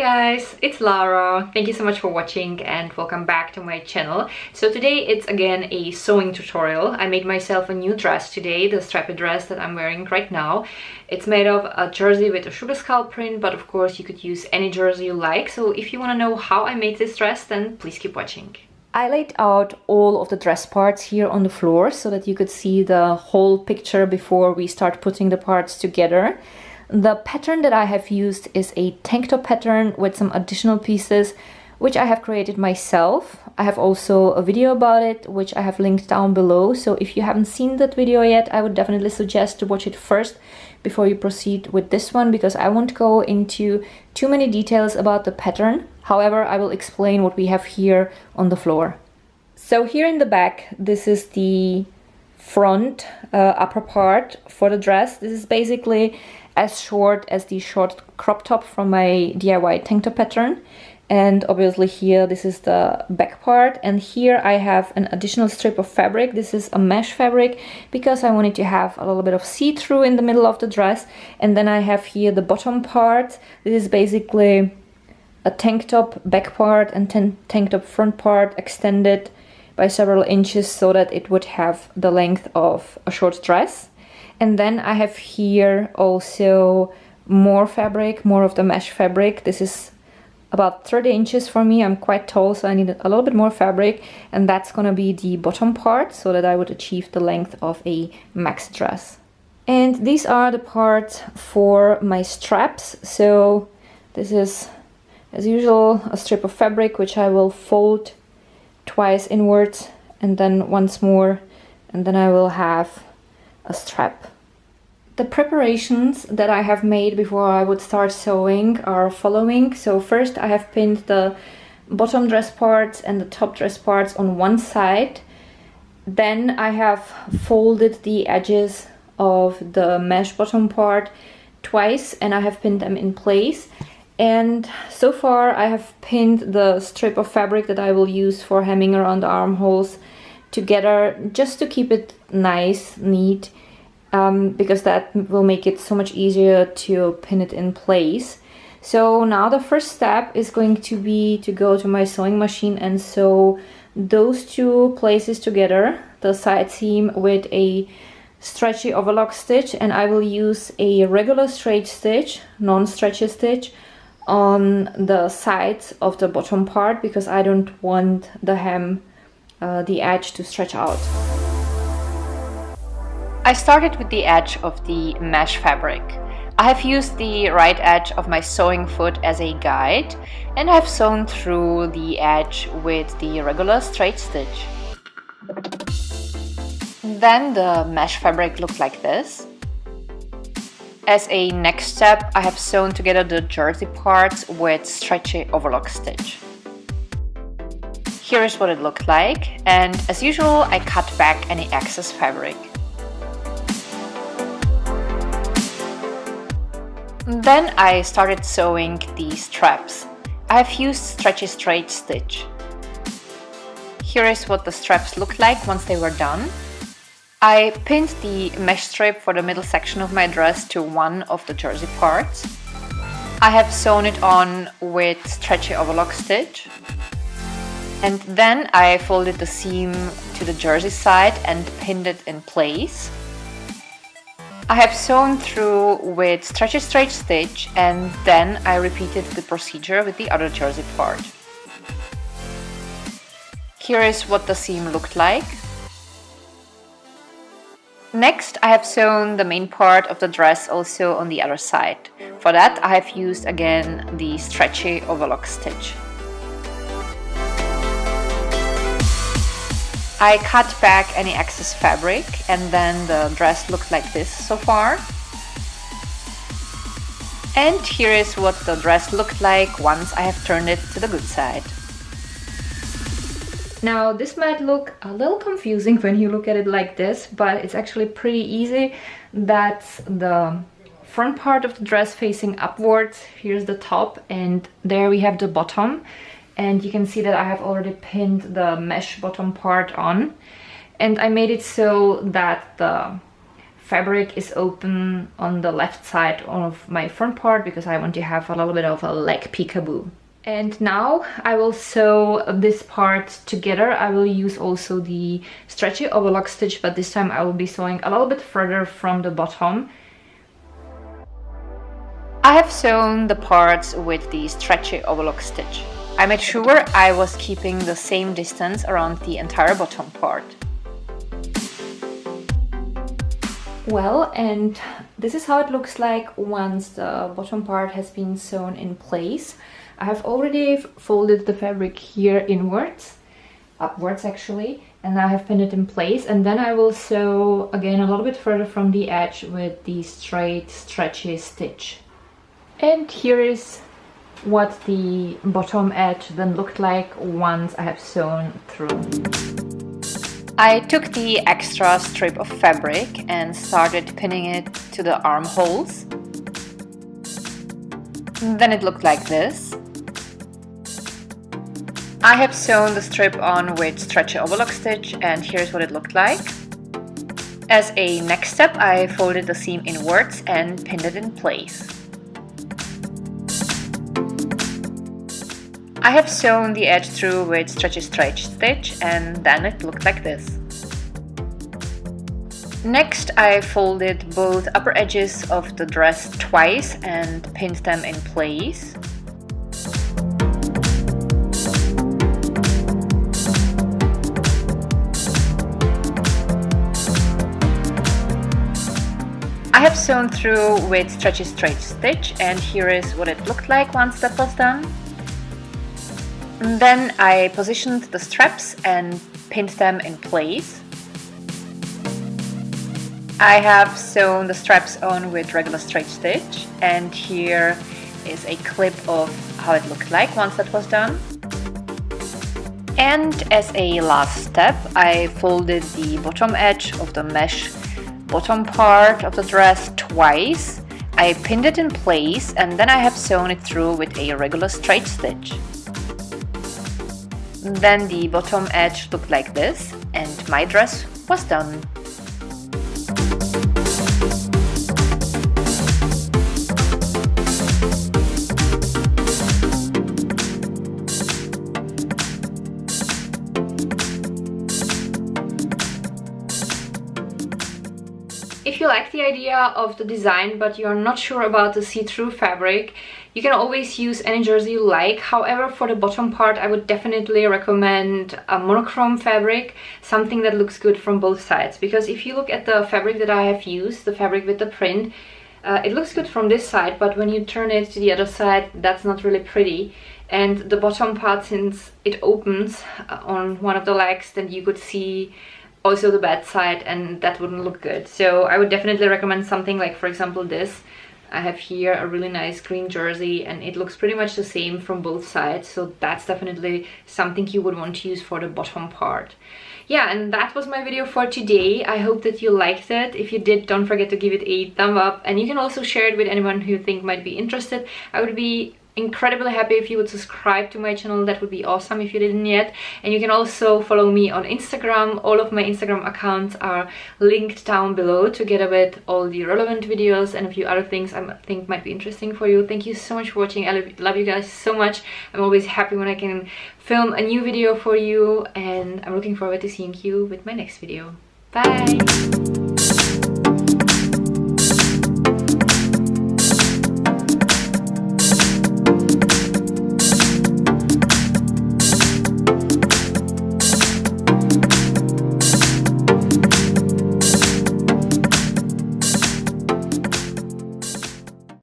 guys, it's Lara. Thank you so much for watching and welcome back to my channel. So today it's again a sewing tutorial. I made myself a new dress today, the strappy dress that I'm wearing right now. It's made of a jersey with a sugar skull print, but of course you could use any jersey you like. So if you want to know how I made this dress, then please keep watching. I laid out all of the dress parts here on the floor so that you could see the whole picture before we start putting the parts together. The pattern that I have used is a tank top pattern with some additional pieces which I have created myself. I have also a video about it which I have linked down below, so if you haven't seen that video yet, I would definitely suggest to watch it first before you proceed with this one, because I won't go into too many details about the pattern. However, I will explain what we have here on the floor. So here in the back, this is the front upper part for the dress. This is basically as short as the short crop top from my DIY tank top pattern, and obviously here this is the back part, and here I have an additional strip of fabric. This is a mesh fabric because I wanted to have a little bit of see-through in the middle of the dress. And then I have here the bottom part. This is basically a tank top back part and tank top front part extended by several inches so that it would have the length of a short dress. And then I have here also more fabric, more of the mesh fabric. This is about 30 inches for me. I'm quite tall, so I need a little bit more fabric, and that's gonna be the bottom part so that I would achieve the length of a maxi dress. And these are the parts for my straps. So this is, as usual, a strip of fabric which I will fold twice inwards and then once more, and then I will have a strap. The preparations that I have made before I would start sewing are following. So first I have pinned the bottom dress parts and the top dress parts on one side. Then I have folded the edges of the mesh bottom part twice and I have pinned them in place. And so far I have pinned the strip of fabric that I will use for hemming around the armholes together just to keep it nice, neat. Because that will make it so much easier to pin it in place. So now the first step is going to be to go to my sewing machine and sew those two places together, the side seam with a stretchy overlock stitch, and I will use a regular straight stitch, non-stretchy stitch, on the sides of the bottom part because I don't want the hem, the edge to stretch out. I started with the edge of the mesh fabric. I have used the right edge of my sewing foot as a guide, and I have sewn through the edge with the regular straight stitch. Then the mesh fabric looked like this. As a next step, I have sewn together the jersey parts with stretchy overlock stitch. Here is what it looked like, and as usual I cut back any excess fabric. Then I started sewing the straps. I have used stretchy straight stitch. Here is what the straps looked like once they were done. I pinned the mesh strip for the middle section of my dress to one of the jersey parts. I have sewn it on with stretchy overlock stitch. And then I folded the seam to the jersey side and pinned it in place. I have sewn through with stretchy straight stitch, and then I repeated the procedure with the other jersey part. Here is what the seam looked like. Next, I have sewn the main part of the dress also on the other side. For that, I have used again the stretchy overlock stitch. I cut back any excess fabric, and then the dress looked like this so far. And here is what the dress looked like once I have turned it to the good side. Now this might look a little confusing when you look at it like this, but it's actually pretty easy. That's the front part of the dress facing upwards. Here's the top, and there we have the bottom. And you can see that I have already pinned the mesh bottom part on, and I made it so that the fabric is open on the left side of my front part because I want to have a little bit of a leg peekaboo. And now I will sew this part together. I will use also the stretchy overlock stitch, but this time I will be sewing a little bit further from the bottom. I have sewn the parts with the stretchy overlock stitch. I made sure I was keeping the same distance around the entire bottom part. Well, and this is how it looks like once the bottom part has been sewn in place. I have already folded the fabric here inwards, upwards actually, and I have pinned it in place, and then I will sew again a little bit further from the edge with the straight stretchy stitch. And here is what the bottom edge then looked like once I have sewn through. I took the extra strip of fabric and started pinning it to the armholes. Then it looked like this. I have sewn the strip on with stretchy overlock stitch, and here's what it looked like. As a next step, I folded the seam inwards and pinned it in place. I have sewn the edge through with stretchy straight stitch, and then it looked like this. Next, I folded both upper edges of the dress twice and pinned them in place. I have sewn through with stretchy straight stitch, and here is what it looked like once that was done. And then I positioned the straps and pinned them in place. I have sewn the straps on with regular straight stitch, and here is a clip of how it looked like once that was done. And as a last step, I folded the bottom edge of the mesh bottom part of the dress twice. I pinned it in place, and then I have sewn it through with a regular straight stitch. Then the bottom edge looked like this, and my dress was done. If you like the idea of the design but you're not sure about the see-through fabric, you can always use any jersey you like. However, for the bottom part, I would definitely recommend a monochrome fabric, something that looks good from both sides. Because if you look at the fabric that I have used, the fabric with the print, it looks good from this side, but when you turn it to the other side, that's not really pretty. And the bottom part, since it opens on one of the legs, then you could see also the bad side, and that wouldn't look good. So I would definitely recommend something like, for example, this. I have here a really nice green jersey, and it looks pretty much the same from both sides, so that's definitely something you would want to use for the bottom part. Yeah, and that was my video for today. I hope that you liked it. If you did, don't forget to give it a thumb up, and you can also share it with anyone who you think might be interested. I would be incredibly happy if you would subscribe to my channel. That would be awesome if you didn't yet. And you can also follow me on Instagram. All of my Instagram accounts are linked down below, together with all the relevant videos and a few other things I think might be interesting for you. Thank you so much for watching. I love you guys so much. I'm always happy when I can film a new video for you, and I'm looking forward to seeing you with my next video. Bye!